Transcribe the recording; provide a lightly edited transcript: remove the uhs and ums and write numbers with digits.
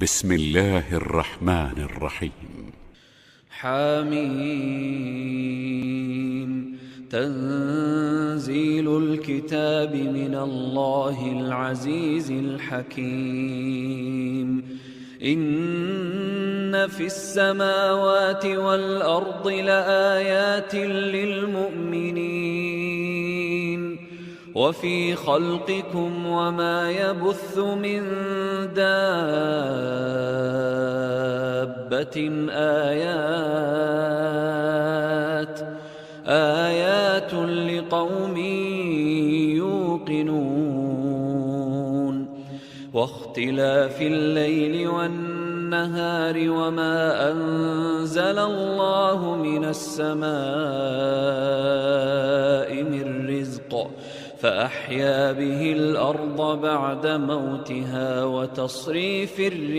بسم الله الرحمن الرحيم. حميم. تنزيل الكتاب من الله العزيز الحكيم. إن في السماوات والأرض لآيات للمؤمنين وفي خلقكم وما يبث من دابة آيات لقوم يوقنون. واختلاف الليل والنهار وما أنزل الله من السماء من رزق فأحيا به الأرض بعد موتها وتصريف الرياح